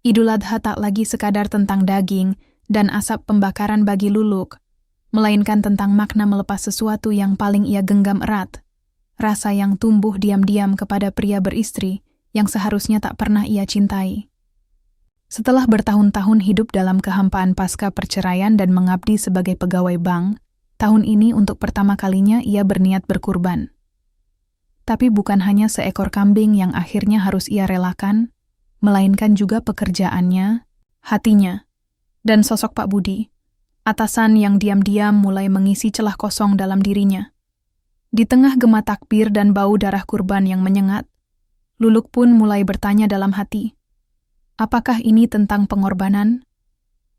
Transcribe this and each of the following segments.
Idul Adha tak lagi sekadar tentang daging dan asap pembakaran bagi Luluk, melainkan tentang makna melepas sesuatu yang paling ia genggam erat, rasa yang tumbuh diam-diam kepada pria beristri yang seharusnya tak pernah ia cintai. Setelah bertahun-tahun hidup dalam kehampaan pasca perceraian dan mengabdi sebagai pegawai bank, tahun ini untuk pertama kalinya ia berniat berkurban. Tapi bukan hanya seekor kambing yang akhirnya harus ia relakan, melainkan juga pekerjaannya, hatinya, dan sosok Pak Budi, atasan yang diam-diam mulai mengisi celah kosong dalam dirinya. Di tengah gema takbir dan bau darah kurban yang menyengat, Luluk pun mulai bertanya dalam hati, apakah ini tentang pengorbanan,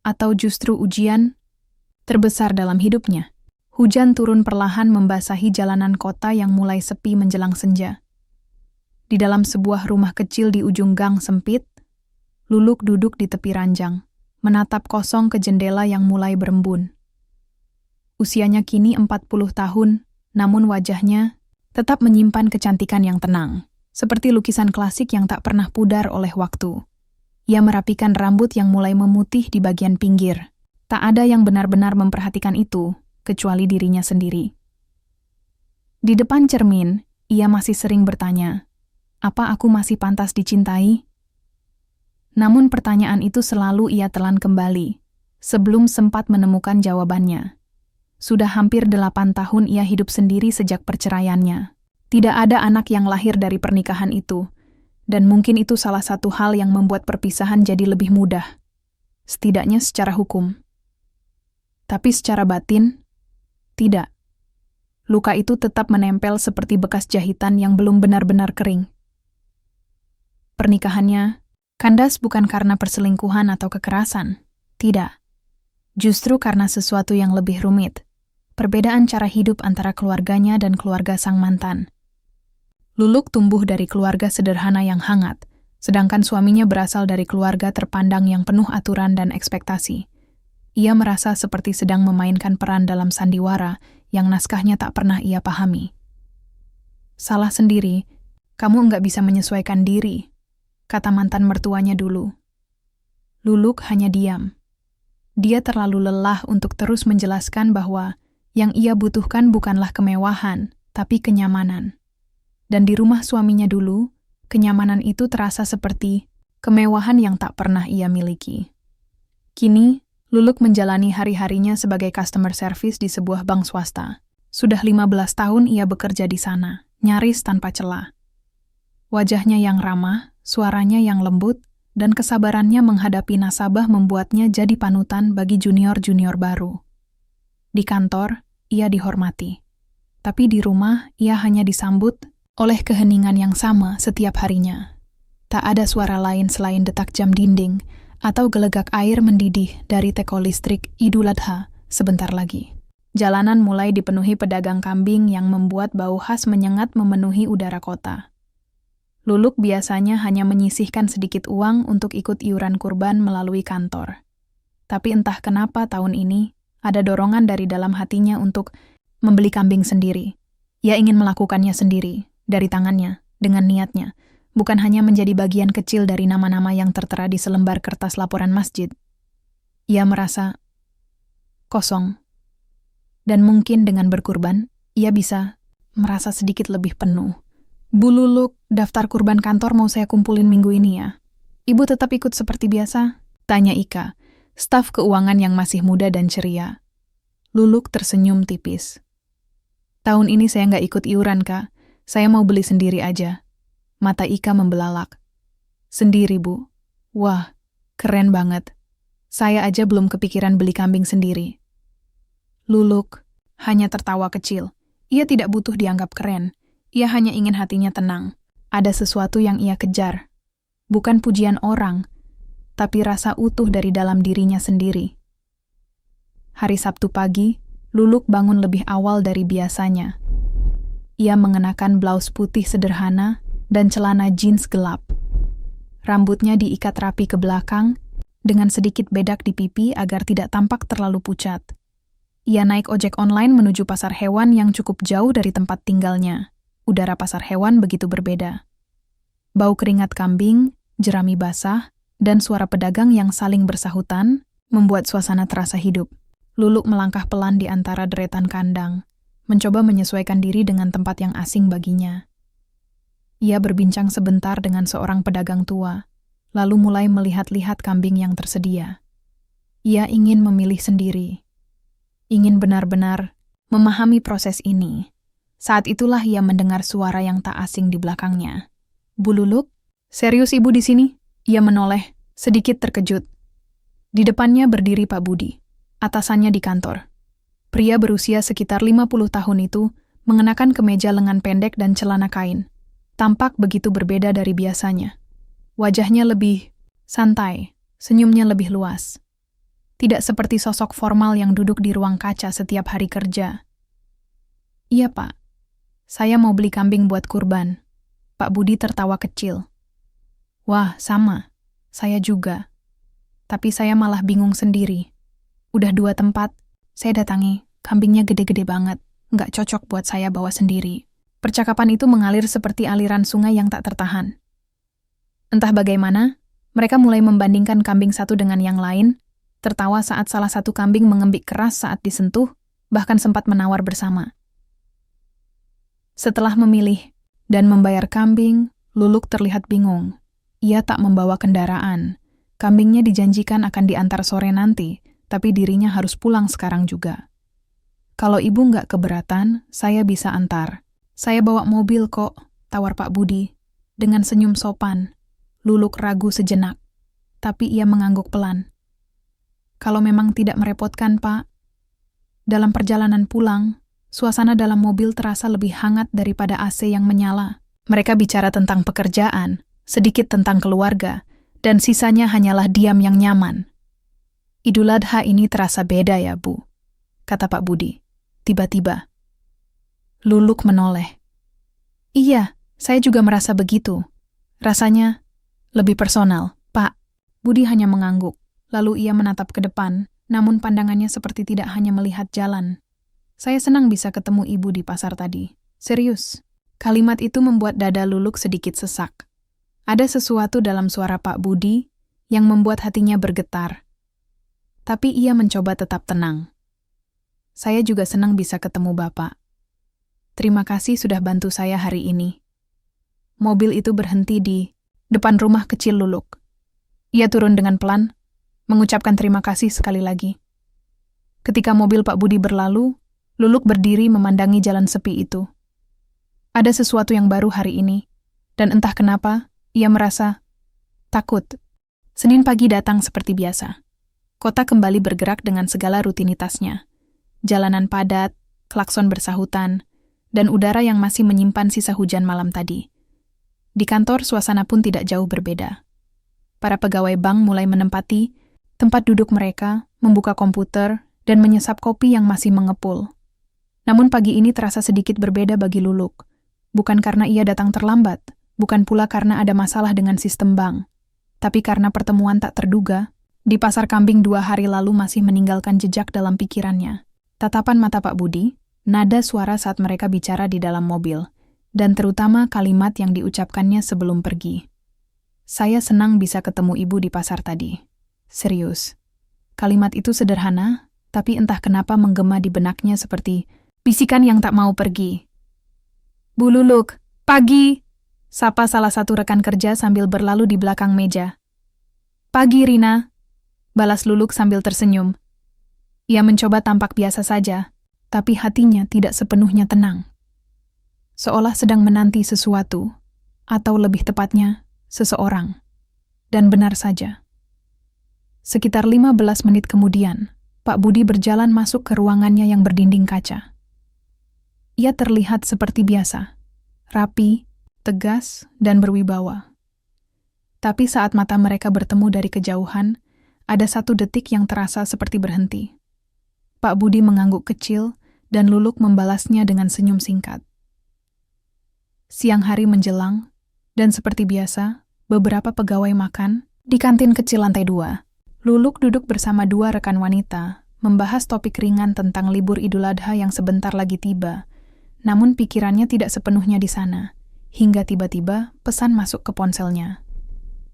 atau justru ujian terbesar dalam hidupnya? Hujan turun perlahan membasahi jalanan kota yang mulai sepi menjelang senja. Di dalam sebuah rumah kecil di ujung gang sempit, Luluk duduk di tepi ranjang, menatap kosong ke jendela yang mulai berembun. Usianya kini 40 tahun, namun wajahnya tetap menyimpan kecantikan yang tenang, seperti lukisan klasik yang tak pernah pudar oleh waktu. Ia merapikan rambut yang mulai memutih di bagian pinggir. Tak ada yang benar-benar memperhatikan itu, kecuali dirinya sendiri. Di depan cermin, ia masih sering bertanya, apa aku masih pantas dicintai? Namun pertanyaan itu selalu ia telan kembali, sebelum sempat menemukan jawabannya. Sudah hampir 8 tahun ia hidup sendiri sejak perceraiannya. Tidak ada anak yang lahir dari pernikahan itu, dan mungkin itu salah satu hal yang membuat perpisahan jadi lebih mudah. Setidaknya secara hukum. Tapi secara batin, tidak. Luka itu tetap menempel seperti bekas jahitan yang belum benar-benar kering. Pernikahannya kandas bukan karena perselingkuhan atau kekerasan. Tidak. Justru karena sesuatu yang lebih rumit. Perbedaan cara hidup antara keluarganya dan keluarga sang mantan. Luluk tumbuh dari keluarga sederhana yang hangat, sedangkan suaminya berasal dari keluarga terpandang yang penuh aturan dan ekspektasi. Ia merasa seperti sedang memainkan peran dalam sandiwara yang naskahnya tak pernah ia pahami. Salah sendiri, kamu enggak bisa menyesuaikan diri, kata mantan mertuanya dulu. Luluk hanya diam. Dia terlalu lelah untuk terus menjelaskan bahwa yang ia butuhkan bukanlah kemewahan, tapi kenyamanan. Dan di rumah suaminya dulu, kenyamanan itu terasa seperti kemewahan yang tak pernah ia miliki. Kini, Luluk menjalani hari-harinya sebagai customer service di sebuah bank swasta. Sudah 15 tahun ia bekerja di sana, nyaris tanpa celah. Wajahnya yang ramah, suaranya yang lembut, dan kesabarannya menghadapi nasabah membuatnya jadi panutan bagi junior-junior baru. Di kantor, ia dihormati. Tapi di rumah, ia hanya disambut oleh keheningan yang sama setiap harinya. Tak ada suara lain selain detak jam dinding atau gelegak air mendidih dari teko listrik Idul Adha sebentar lagi. Jalanan mulai dipenuhi pedagang kambing yang membuat bau khas menyengat memenuhi udara kota. Luluk biasanya hanya menyisihkan sedikit uang untuk ikut iuran kurban melalui kantor. Tapi entah kenapa tahun ini ada dorongan dari dalam hatinya untuk membeli kambing sendiri. Ia ingin melakukannya sendiri, dari tangannya, dengan niatnya, bukan hanya menjadi bagian kecil dari nama-nama yang tertera di selembar kertas laporan masjid. Ia merasa kosong. Dan mungkin dengan berkurban, ia bisa merasa sedikit lebih penuh. Bu Luluk, daftar kurban kantor mau saya kumpulin minggu ini ya. Ibu tetap ikut seperti biasa? Tanya Ika, staf keuangan yang masih muda dan ceria. Luluk tersenyum tipis. Tahun ini saya nggak ikut iuran, Kak. Saya mau beli sendiri aja. Mata Ika membelalak. Sendiri, Bu? Wah, keren banget. Saya aja belum kepikiran beli kambing sendiri. Luluk hanya tertawa kecil. Ia tidak butuh dianggap keren. Ia hanya ingin hatinya tenang. Ada sesuatu yang ia kejar. Bukan pujian orang, tapi rasa utuh dari dalam dirinya sendiri. Hari Sabtu pagi, Luluk bangun lebih awal dari biasanya. Ia mengenakan blus putih sederhana dan celana jeans gelap. Rambutnya diikat rapi ke belakang, dengan sedikit bedak di pipi agar tidak tampak terlalu pucat. Ia naik ojek online menuju pasar hewan yang cukup jauh dari tempat tinggalnya. Udara pasar hewan begitu berbeda. Bau keringat kambing, jerami basah, dan suara pedagang yang saling bersahutan membuat suasana terasa hidup. Luluk melangkah pelan di antara deretan kandang, mencoba menyesuaikan diri dengan tempat yang asing baginya. Ia berbincang sebentar dengan seorang pedagang tua, lalu mulai melihat-lihat kambing yang tersedia. Ia ingin memilih sendiri, ingin benar-benar memahami proses ini. Saat itulah ia mendengar suara yang tak asing di belakangnya. "Bu Luluk, serius ibu di sini?" Ia menoleh, sedikit terkejut. Di depannya berdiri Pak Budi, atasannya di kantor. Pria berusia sekitar 50 tahun itu mengenakan kemeja lengan pendek dan celana kain. Tampak begitu berbeda dari biasanya. Wajahnya lebih santai, senyumnya lebih luas. Tidak seperti sosok formal yang duduk di ruang kaca setiap hari kerja. "Iya, Pak. Saya mau beli kambing buat kurban." Pak Budi tertawa kecil. "Wah, sama. Saya juga. Tapi saya malah bingung sendiri. Udah 2 tempat saya datangi, kambingnya gede-gede banget. Nggak cocok buat saya bawa sendiri." Percakapan itu mengalir seperti aliran sungai yang tak tertahan. Entah bagaimana, mereka mulai membandingkan kambing satu dengan yang lain, tertawa saat salah satu kambing mengembik keras saat disentuh, bahkan sempat menawar bersama. Setelah memilih dan membayar kambing, Luluk terlihat bingung. Ia tak membawa kendaraan. Kambingnya dijanjikan akan diantar sore nanti, tapi dirinya harus pulang sekarang juga. "Kalau ibu nggak keberatan, saya bisa antar. Saya bawa mobil kok," tawar Pak Budi. Dengan senyum sopan, Luluk ragu sejenak, tapi ia mengangguk pelan. "Kalau memang tidak merepotkan, Pak." Dalam perjalanan pulang, suasana dalam mobil terasa lebih hangat daripada AC yang menyala. Mereka bicara tentang pekerjaan, sedikit tentang keluarga, dan sisanya hanyalah diam yang nyaman. "Idul Adha ini terasa beda ya, Bu," kata Pak Budi. Tiba-tiba, Luluk menoleh. "Iya, saya juga merasa begitu. Rasanya lebih personal, Pak." Budi hanya mengangguk, lalu ia menatap ke depan, namun pandangannya seperti tidak hanya melihat jalan. "Saya senang bisa ketemu ibu di pasar tadi. Serius." Kalimat itu membuat dada Luluk sedikit sesak. Ada sesuatu dalam suara Pak Budi yang membuat hatinya bergetar. Tapi ia mencoba tetap tenang. "Saya juga senang bisa ketemu Bapak. Terima kasih sudah bantu saya hari ini." Mobil itu berhenti di depan rumah kecil Luluk. Ia turun dengan pelan, mengucapkan terima kasih sekali lagi. Ketika mobil Pak Budi berlalu, Luluk berdiri memandangi jalan sepi itu. Ada sesuatu yang baru hari ini, dan entah kenapa, ia merasa takut. Senin pagi datang seperti biasa. Kota kembali bergerak dengan segala rutinitasnya. Jalanan padat, klakson bersahutan, dan udara yang masih menyimpan sisa hujan malam tadi. Di kantor, suasana pun tidak jauh berbeda. Para pegawai bank mulai menempati tempat duduk mereka, membuka komputer, dan menyesap kopi yang masih mengepul. Namun pagi ini terasa sedikit berbeda bagi Luluk. Bukan karena ia datang terlambat, bukan pula karena ada masalah dengan sistem bank, tapi karena pertemuan tak terduga di pasar kambing 2 hari lalu masih meninggalkan jejak dalam pikirannya. Tatapan mata Pak Budi, nada suara saat mereka bicara di dalam mobil, dan terutama kalimat yang diucapkannya sebelum pergi. "Saya senang bisa ketemu ibu di pasar tadi." Serius. Kalimat itu sederhana, tapi entah kenapa menggema di benaknya seperti bisikan yang tak mau pergi. "Bu Luluk, pagi!" sapa salah satu rekan kerja sambil berlalu di belakang meja. "Pagi, Rina," balas Luluk sambil tersenyum. Ia mencoba tampak biasa saja, tapi hatinya tidak sepenuhnya tenang. Seolah sedang menanti sesuatu, atau lebih tepatnya, seseorang. Dan benar saja. Sekitar 15 menit kemudian, Pak Budi berjalan masuk ke ruangannya yang berdinding kaca. Ia terlihat seperti biasa, rapi, tegas, dan berwibawa. Tapi saat mata mereka bertemu dari kejauhan, ada satu detik yang terasa seperti berhenti. Pak Budi mengangguk kecil, dan Luluk membalasnya dengan senyum singkat. Siang hari menjelang, dan seperti biasa, beberapa pegawai makan di kantin kecil lantai 2. Luluk duduk bersama 2 rekan wanita, membahas topik ringan tentang libur Idul Adha yang sebentar lagi tiba. Namun pikirannya tidak sepenuhnya di sana, hingga tiba-tiba pesan masuk ke ponselnya.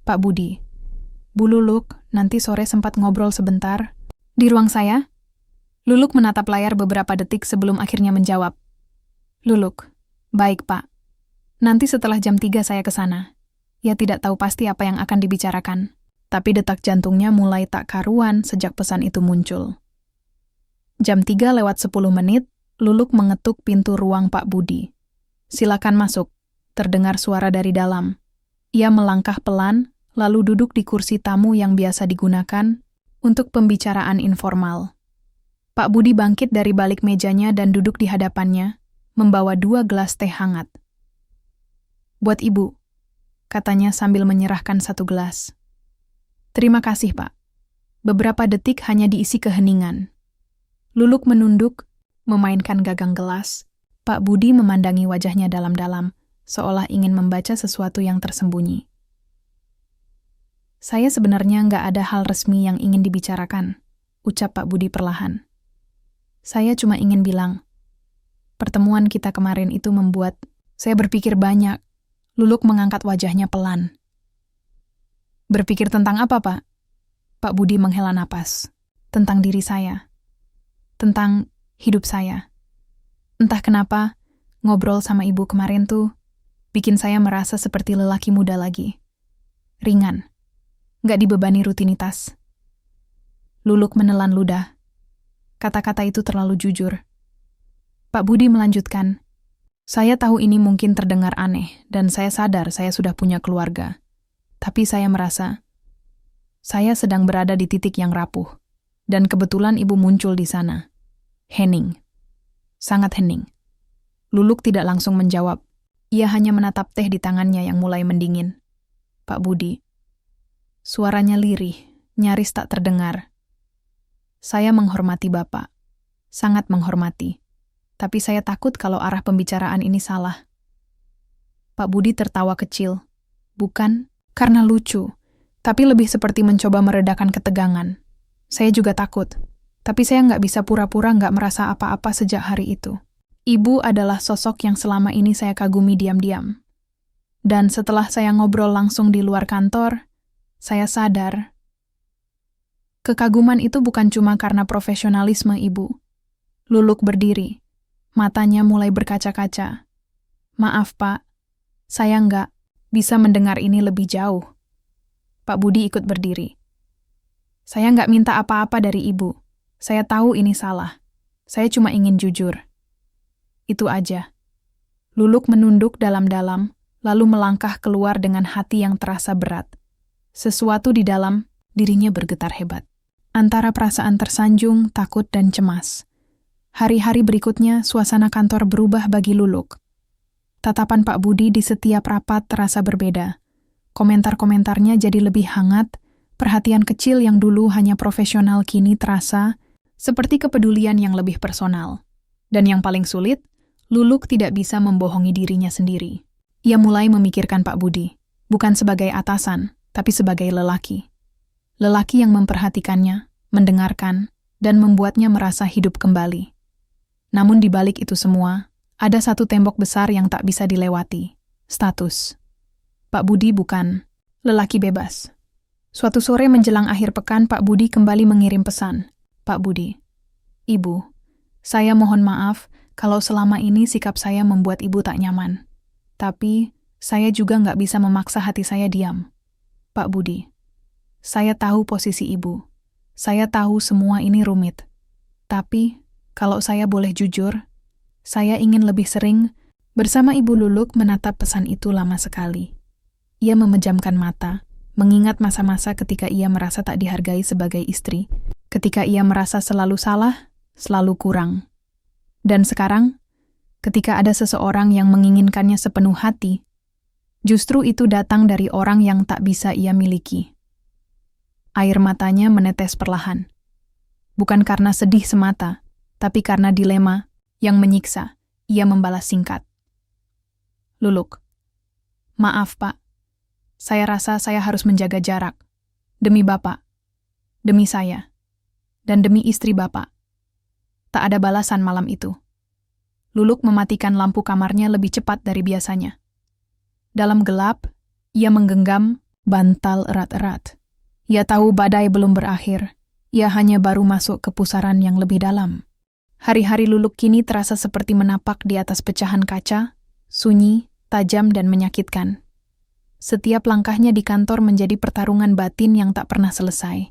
"Pak Budi, Bu Luluk, nanti sore sempat ngobrol sebentar. Di ruang saya? Luluk menatap layar beberapa detik sebelum akhirnya menjawab. Luluk, baik Pak. Nanti setelah jam 3 saya ke sana. Ia tidak tahu pasti apa yang akan dibicarakan. Tapi detak jantungnya mulai tak karuan sejak pesan itu muncul. Jam 3 lewat 10 menit, Luluk mengetuk pintu ruang Pak Budi. Silakan masuk, terdengar suara dari dalam. Ia melangkah pelan, lalu duduk di kursi tamu yang biasa digunakan untuk pembicaraan informal. Pak Budi bangkit dari balik mejanya dan duduk di hadapannya, membawa 2 gelas teh hangat. Buat Ibu, katanya sambil menyerahkan 1 gelas. Terima kasih, Pak. Beberapa detik hanya diisi keheningan. Luluk menunduk, memainkan gagang gelas. Pak Budi memandangi wajahnya dalam-dalam, seolah ingin membaca sesuatu yang tersembunyi. Saya sebenarnya nggak ada hal resmi yang ingin dibicarakan, ucap Pak Budi perlahan. Saya cuma ingin bilang, pertemuan kita kemarin itu membuat saya berpikir banyak. Luluk mengangkat wajahnya pelan. Berpikir tentang apa, Pak? Pak Budi menghela napas. Tentang diri saya. Tentang hidup saya. Entah kenapa, ngobrol sama Ibu kemarin tuh bikin saya merasa seperti lelaki muda lagi. Ringan. Nggak dibebani rutinitas. Luluk menelan ludah. Kata-kata itu terlalu jujur. Pak Budi melanjutkan, saya tahu ini mungkin terdengar aneh, dan saya sadar saya sudah punya keluarga. Tapi saya merasa, saya sedang berada di titik yang rapuh, dan kebetulan Ibu muncul di sana. Hening. Sangat hening. Luluk tidak langsung menjawab. Ia hanya menatap teh di tangannya yang mulai mendingin. Pak Budi. Suaranya lirih, nyaris tak terdengar. Saya menghormati Bapak. Sangat menghormati. Tapi saya takut kalau arah pembicaraan ini salah. Pak Budi tertawa kecil. Bukan karena lucu, tapi lebih seperti mencoba meredakan ketegangan. Saya juga takut, tapi saya nggak bisa pura-pura nggak merasa apa-apa sejak hari itu. Ibu adalah sosok yang selama ini saya kagumi diam-diam. Dan setelah saya ngobrol langsung di luar kantor, saya sadar, kekaguman itu bukan cuma karena profesionalisme Ibu. Luluk berdiri, matanya mulai berkaca-kaca. Maaf Pak, saya nggak bisa mendengar ini lebih jauh. Pak Budi ikut berdiri. Saya nggak minta apa-apa dari Ibu. Saya tahu ini salah. Saya cuma ingin jujur. Itu aja. Luluk menunduk dalam-dalam, lalu melangkah keluar dengan hati yang terasa berat. Sesuatu di dalam dirinya bergetar hebat. Antara perasaan tersanjung, takut, dan cemas. Hari-hari berikutnya, suasana kantor berubah bagi Luluk. Tatapan Pak Budi di setiap rapat terasa berbeda. Komentar-komentarnya jadi lebih hangat, perhatian kecil yang dulu hanya profesional kini terasa seperti kepedulian yang lebih personal. Dan yang paling sulit, Luluk tidak bisa membohongi dirinya sendiri. Ia mulai memikirkan Pak Budi, bukan sebagai atasan, tapi sebagai lelaki. Lelaki yang memperhatikannya, mendengarkan, dan membuatnya merasa hidup kembali. Namun di balik itu semua, ada satu tembok besar yang tak bisa dilewati, status. Pak Budi bukan lelaki bebas. Suatu sore menjelang akhir pekan, Pak Budi kembali mengirim pesan. Pak Budi, Ibu, saya mohon maaf kalau selama ini sikap saya membuat Ibu tak nyaman. Tapi, saya juga nggak bisa memaksa hati saya diam. Pak Budi, saya tahu posisi Ibu. Saya tahu semua ini rumit. Tapi, kalau saya boleh jujur, saya ingin lebih sering bersama Ibu. Luluk menatap pesan itu lama sekali. Ia memejamkan mata, mengingat masa-masa ketika ia merasa tak dihargai sebagai istri, ketika ia merasa selalu salah, selalu kurang. Dan sekarang, ketika ada seseorang yang menginginkannya sepenuh hati, justru itu datang dari orang yang tak bisa ia miliki. Air matanya menetes perlahan. Bukan karena sedih semata, tapi karena dilema yang menyiksa. Ia membalas singkat. Luluk, maaf Pak, saya rasa saya harus menjaga jarak. Demi Bapak, demi saya, dan demi istri Bapak. Tak ada balasan malam itu. Luluk mematikan lampu kamarnya lebih cepat dari biasanya. Dalam gelap, ia menggenggam bantal erat-erat. Ia tahu badai belum berakhir. Ia hanya baru masuk ke pusaran yang lebih dalam. Hari-hari Luluk kini terasa seperti menapak di atas pecahan kaca, sunyi, tajam, dan menyakitkan. Setiap langkahnya di kantor menjadi pertarungan batin yang tak pernah selesai.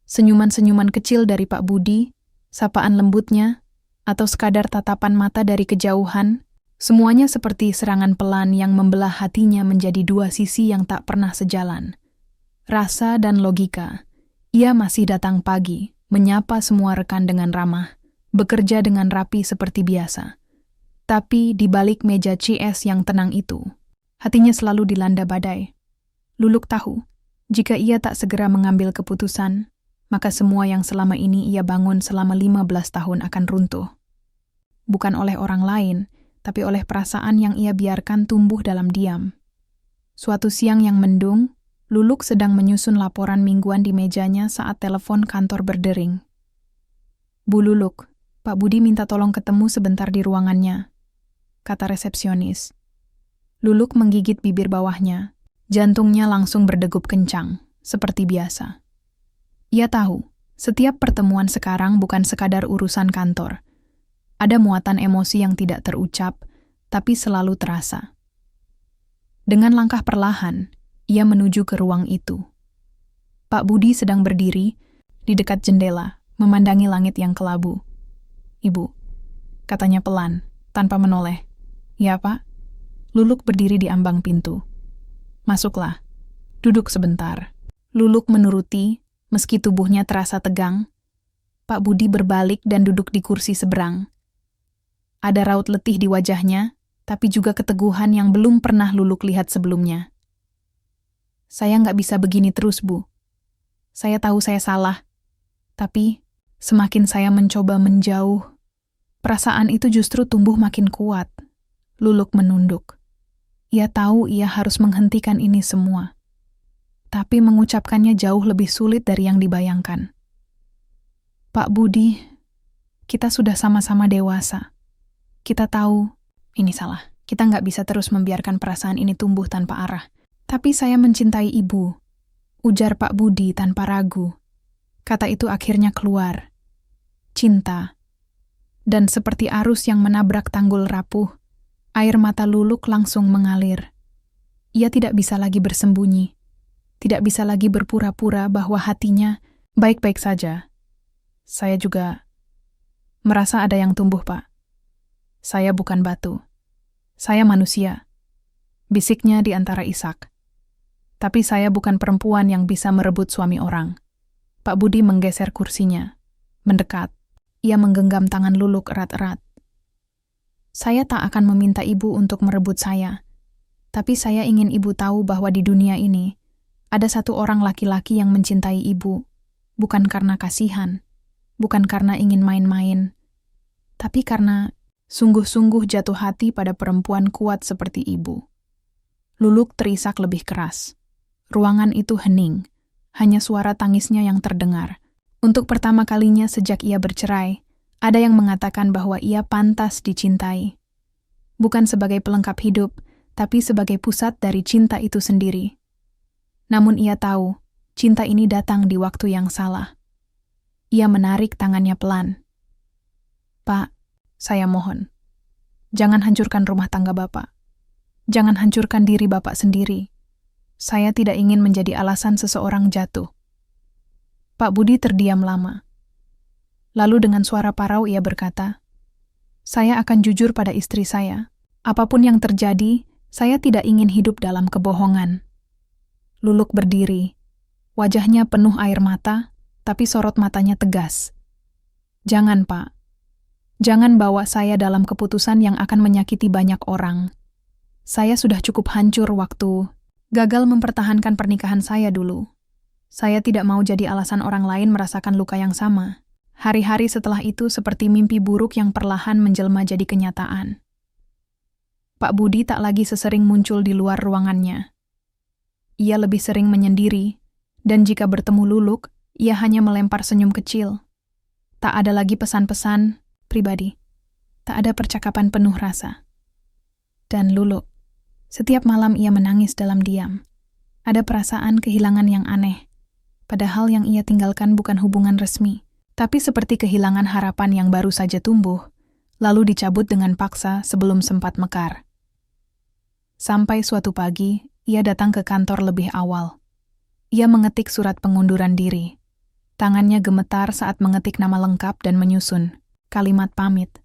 Senyuman-senyuman kecil dari Pak Budi, sapaan lembutnya, atau sekadar tatapan mata dari kejauhan, semuanya seperti serangan pelan yang membelah hatinya menjadi dua sisi yang tak pernah sejalan. Rasa dan logika. Ia masih datang pagi, menyapa semua rekan dengan ramah, bekerja dengan rapi seperti biasa. Tapi di balik meja CS yang tenang itu, hatinya selalu dilanda badai. Luluk tahu, jika ia tak segera mengambil keputusan, maka semua yang selama ini ia bangun selama 15 tahun akan runtuh. Bukan oleh orang lain, tapi oleh perasaan yang ia biarkan tumbuh dalam diam. Suatu siang yang mendung, Luluk sedang menyusun laporan mingguan di mejanya saat telepon kantor berdering. "Bu Luluk, Pak Budi minta tolong ketemu sebentar di ruangannya," kata resepsionis. Luluk menggigit bibir bawahnya. Jantungnya langsung berdegup kencang, seperti biasa. Ia tahu, setiap pertemuan sekarang bukan sekadar urusan kantor. Ada muatan emosi yang tidak terucap, tapi selalu terasa. Dengan langkah perlahan, ia menuju ke ruang itu. Pak Budi sedang berdiri di dekat jendela, memandangi langit yang kelabu. "Ibu," katanya pelan, tanpa menoleh. "Ya, Pak?" Luluk berdiri di ambang pintu. "Masuklah. Duduk sebentar." Luluk menuruti, meski tubuhnya terasa tegang. Pak Budi berbalik dan duduk di kursi seberang. Ada raut letih di wajahnya, tapi juga keteguhan yang belum pernah Luluk lihat sebelumnya. "Saya nggak bisa begini terus, Bu. Saya tahu saya salah. Tapi, semakin saya mencoba menjauh, perasaan itu justru tumbuh makin kuat." Luluk menunduk. Ia tahu ia harus menghentikan ini semua. Tapi mengucapkannya jauh lebih sulit dari yang dibayangkan. "Pak Budi, kita sudah sama-sama dewasa. Kita tahu, ini salah. Kita nggak bisa terus membiarkan perasaan ini tumbuh tanpa arah. Tapi saya mencintai Ibu," ujar Pak Budi tanpa ragu. Kata itu akhirnya keluar. Cinta. Dan seperti arus yang menabrak tanggul rapuh, air mata Luluk langsung mengalir. Ia tidak bisa lagi bersembunyi. Tidak bisa lagi berpura-pura bahwa hatinya baik-baik saja. "Saya juga merasa ada yang tumbuh, Pak. Saya bukan batu. Saya manusia," bisiknya di antara isak. "Tapi saya bukan perempuan yang bisa merebut suami orang." Pak Budi menggeser kursinya. Mendekat, ia menggenggam tangan Luluk erat-erat. "Saya tak akan meminta Ibu untuk merebut saya. Tapi saya ingin Ibu tahu bahwa di dunia ini, ada satu orang laki-laki yang mencintai Ibu, bukan karena kasihan, bukan karena ingin main-main, tapi karena sungguh-sungguh jatuh hati pada perempuan kuat seperti Ibu." Luluk terisak lebih keras. Ruangan itu hening, hanya suara tangisnya yang terdengar. Untuk pertama kalinya sejak ia bercerai, ada yang mengatakan bahwa ia pantas dicintai. Bukan sebagai pelengkap hidup, tapi sebagai pusat dari cinta itu sendiri. Namun ia tahu, cinta ini datang di waktu yang salah. Ia menarik tangannya pelan. "Pak, saya mohon. Jangan hancurkan rumah tangga Bapak. Jangan hancurkan diri Bapak sendiri. Saya tidak ingin menjadi alasan seseorang jatuh." Pak Budi terdiam lama. Lalu dengan suara parau ia berkata, "Saya akan jujur pada istri saya. Apapun yang terjadi, saya tidak ingin hidup dalam kebohongan." Luluk berdiri. Wajahnya penuh air mata, tapi sorot matanya tegas. "Jangan, Pak. Jangan bawa saya dalam keputusan yang akan menyakiti banyak orang. Saya sudah cukup hancur waktu gagal mempertahankan pernikahan saya dulu. Saya tidak mau jadi alasan orang lain merasakan luka yang sama. Hari-hari setelah itu seperti mimpi buruk yang perlahan menjelma jadi kenyataan." Pak Budi tak lagi sesering muncul di luar ruangannya. Ia lebih sering menyendiri, dan jika bertemu Luluk, ia hanya melempar senyum kecil. Tak ada lagi pesan-pesan pribadi. Tak ada percakapan penuh rasa. Dan Luluk, setiap malam ia menangis dalam diam. Ada perasaan kehilangan yang aneh. Padahal yang ia tinggalkan bukan hubungan resmi, tapi seperti kehilangan harapan yang baru saja tumbuh, lalu dicabut dengan paksa sebelum sempat mekar. Sampai suatu pagi, ia datang ke kantor lebih awal. Ia mengetik surat pengunduran diri. Tangannya gemetar saat mengetik nama lengkap dan menyusun kalimat pamit.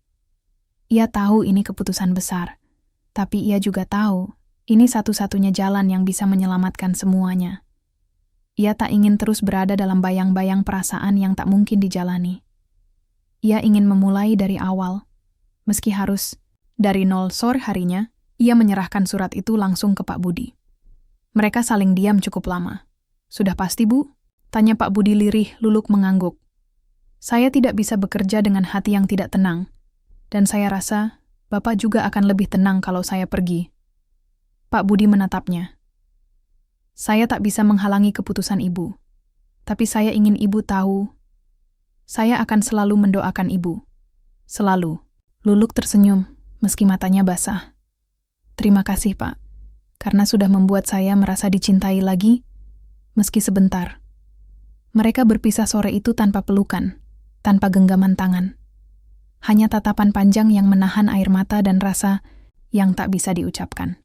Ia tahu ini keputusan besar, tapi ia juga tahu ini satu-satunya jalan yang bisa menyelamatkan semuanya. Ia tak ingin terus berada dalam bayang-bayang perasaan yang tak mungkin dijalani. Ia ingin memulai dari awal. Meski harus dari nol sore harinya, ia menyerahkan surat itu langsung ke Pak Budi. Mereka saling diam cukup lama. "Sudah pasti, Bu?" tanya Pak Budi lirih. Luluk mengangguk. "Saya tidak bisa bekerja dengan hati yang tidak tenang, dan saya rasa Bapak juga akan lebih tenang kalau saya pergi." Pak Budi menatapnya. "Saya tak bisa menghalangi keputusan Ibu, tapi saya ingin Ibu tahu, saya akan selalu mendoakan Ibu. Selalu." Luluk tersenyum, meski matanya basah. "Terima kasih, Pak, karena sudah membuat saya merasa dicintai lagi, meski sebentar." Mereka berpisah sore itu tanpa pelukan, tanpa genggaman tangan. Hanya tatapan panjang yang menahan air mata dan rasa yang tak bisa diucapkan.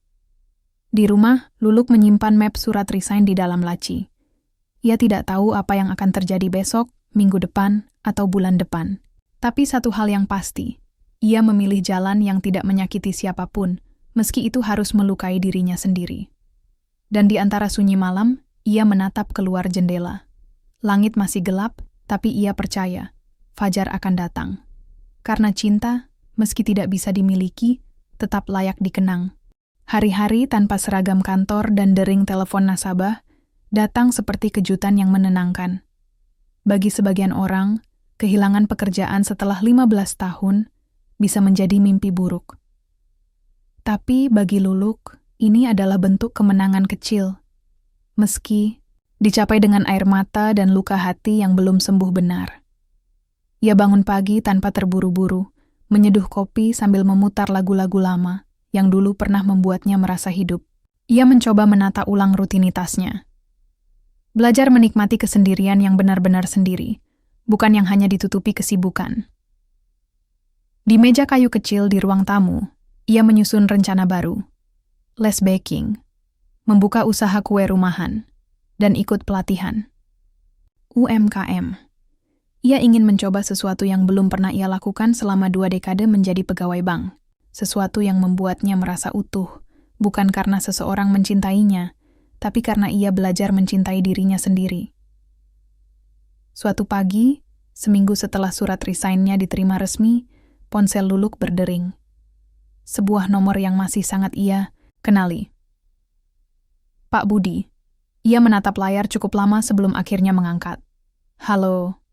Di rumah, Luluk menyimpan map surat resign di dalam laci. Ia tidak tahu apa yang akan terjadi besok, minggu depan, atau bulan depan. Tapi satu hal yang pasti, ia memilih jalan yang tidak menyakiti siapapun, meski itu harus melukai dirinya sendiri. Dan di antara sunyi malam, ia menatap keluar jendela. Langit masih gelap, tapi ia percaya fajar akan datang. Karena cinta, meski tidak bisa dimiliki, tetap layak dikenang. Hari-hari tanpa seragam kantor dan dering telepon nasabah datang seperti kejutan yang menenangkan. Bagi sebagian orang, kehilangan pekerjaan setelah 15 tahun bisa menjadi mimpi buruk. Tapi bagi Luluk, ini adalah bentuk kemenangan kecil. Meski dicapai dengan air mata dan luka hati yang belum sembuh benar. Ia bangun pagi tanpa terburu-buru, menyeduh kopi sambil memutar lagu-lagu lama yang dulu pernah membuatnya merasa hidup. Ia mencoba menata ulang rutinitasnya. Belajar menikmati kesendirian yang benar-benar sendiri, bukan yang hanya ditutupi kesibukan. Di meja kayu kecil di ruang tamu, ia menyusun rencana baru. Les baking, membuka usaha kue rumahan, dan ikut pelatihan. UMKM. Ia ingin mencoba sesuatu yang belum pernah ia lakukan selama 2 dekade menjadi pegawai bank. Sesuatu yang membuatnya merasa utuh, bukan karena seseorang mencintainya, tapi karena ia belajar mencintai dirinya sendiri. Suatu pagi, seminggu setelah surat resign-nya diterima resmi, ponsel Luluk berdering. Sebuah nomor yang masih sangat ia kenali. Pak Budi. Ia menatap layar cukup lama sebelum akhirnya mengangkat. "Halo.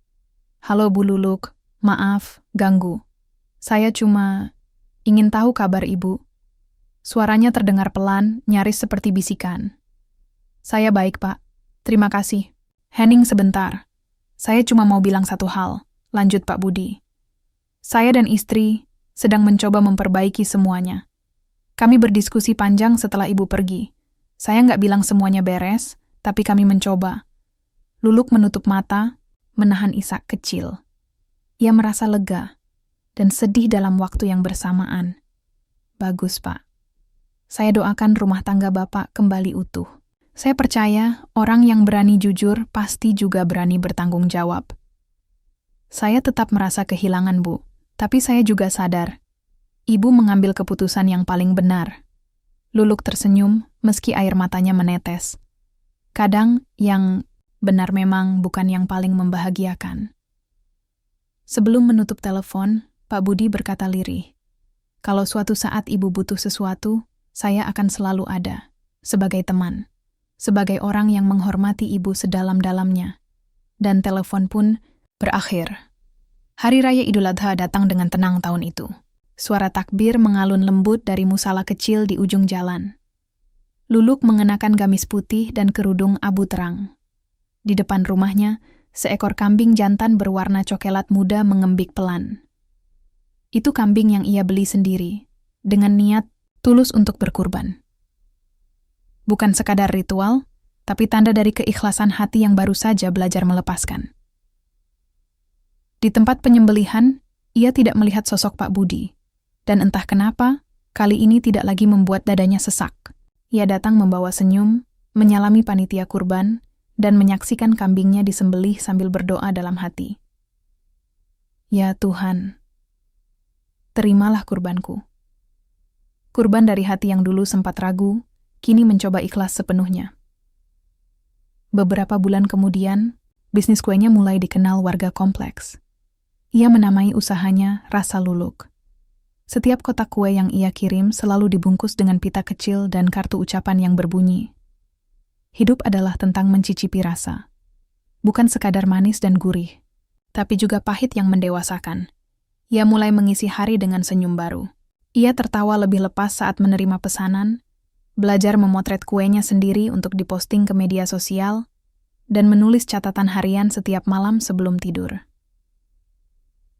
Halo Bu Luluk, maaf, ganggu. Saya cuma ingin tahu kabar Ibu." Suaranya terdengar pelan, nyaris seperti bisikan. "Saya baik, Pak. Terima kasih." "Hening sebentar. Saya cuma mau bilang satu hal," lanjut Pak Budi. "Saya dan istri sedang mencoba memperbaiki semuanya. Kami berdiskusi panjang setelah Ibu pergi. Saya nggak bilang semuanya beres, tapi kami mencoba." Luluk menutup mata, menahan isak kecil. Ia merasa lega dan sedih dalam waktu yang bersamaan. "Bagus, Pak. Saya doakan rumah tangga Bapak kembali utuh. Saya percaya orang yang berani jujur pasti juga berani bertanggung jawab." "Saya tetap merasa kehilangan, Bu. Tapi saya juga sadar, Ibu mengambil keputusan yang paling benar." Luluk tersenyum meski air matanya menetes. Kadang yang benar memang bukan yang paling membahagiakan. Sebelum menutup telepon, Pak Budi berkata lirih, "Kalau suatu saat Ibu butuh sesuatu, saya akan selalu ada, sebagai teman, sebagai orang yang menghormati Ibu sedalam-dalamnya." Dan telepon pun berakhir. Hari Raya Idul Adha datang dengan tenang tahun itu. Suara takbir mengalun lembut dari musala kecil di ujung jalan. Luluk mengenakan gamis putih dan kerudung abu terang. Di depan rumahnya, seekor kambing jantan berwarna coklat muda mengembik pelan. Itu kambing yang ia beli sendiri, dengan niat tulus untuk berkurban. Bukan sekadar ritual, tapi tanda dari keikhlasan hati yang baru saja belajar melepaskan. Di tempat penyembelihan, ia tidak melihat sosok Pak Budi, dan entah kenapa, kali ini tidak lagi membuat dadanya sesak. Ia datang membawa senyum, menyalami panitia kurban, dan menyaksikan kambingnya disembelih sambil berdoa dalam hati. Ya Tuhan, terimalah kurbanku. Kurban dari hati yang dulu sempat ragu, kini mencoba ikhlas sepenuhnya. Beberapa bulan kemudian, bisnis kuenya mulai dikenal warga kompleks. Ia menamai usahanya Rasa Luluk. Setiap kotak kue yang ia kirim selalu dibungkus dengan pita kecil dan kartu ucapan yang berbunyi, "Hidup adalah tentang mencicipi rasa. Bukan sekadar manis dan gurih, tapi juga pahit yang mendewasakan." Ia mulai mengisi hari dengan senyum baru. Ia tertawa lebih lepas saat menerima pesanan, belajar memotret kuenya sendiri untuk diposting ke media sosial, dan menulis catatan harian setiap malam sebelum tidur.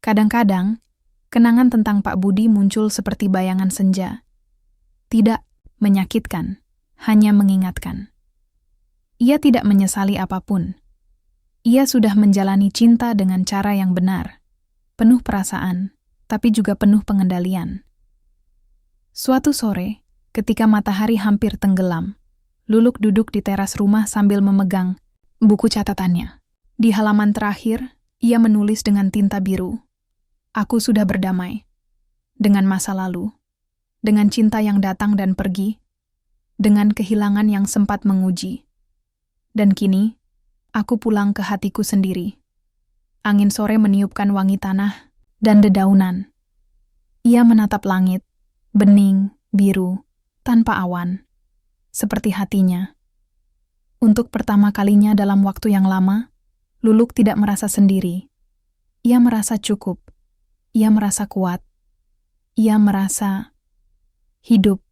Kadang-kadang, kenangan tentang Pak Budi muncul seperti bayangan senja. Tidak menyakitkan, hanya mengingatkan. Ia tidak menyesali apapun. Ia sudah menjalani cinta dengan cara yang benar, penuh perasaan, tapi juga penuh pengendalian. Suatu sore, ketika matahari hampir tenggelam, Luluk duduk di teras rumah sambil memegang buku catatannya. Di halaman terakhir, ia menulis dengan tinta biru, "Aku sudah berdamai dengan masa lalu, dengan cinta yang datang dan pergi, dengan kehilangan yang sempat menguji. Dan kini, aku pulang ke hatiku sendiri." Angin sore meniupkan wangi tanah dan dedaunan. Ia menatap langit, bening, biru, tanpa awan, seperti hatinya. Untuk pertama kalinya dalam waktu yang lama, Luluk tidak merasa sendiri. Ia merasa cukup. Ia merasa kuat. Ia merasa hidup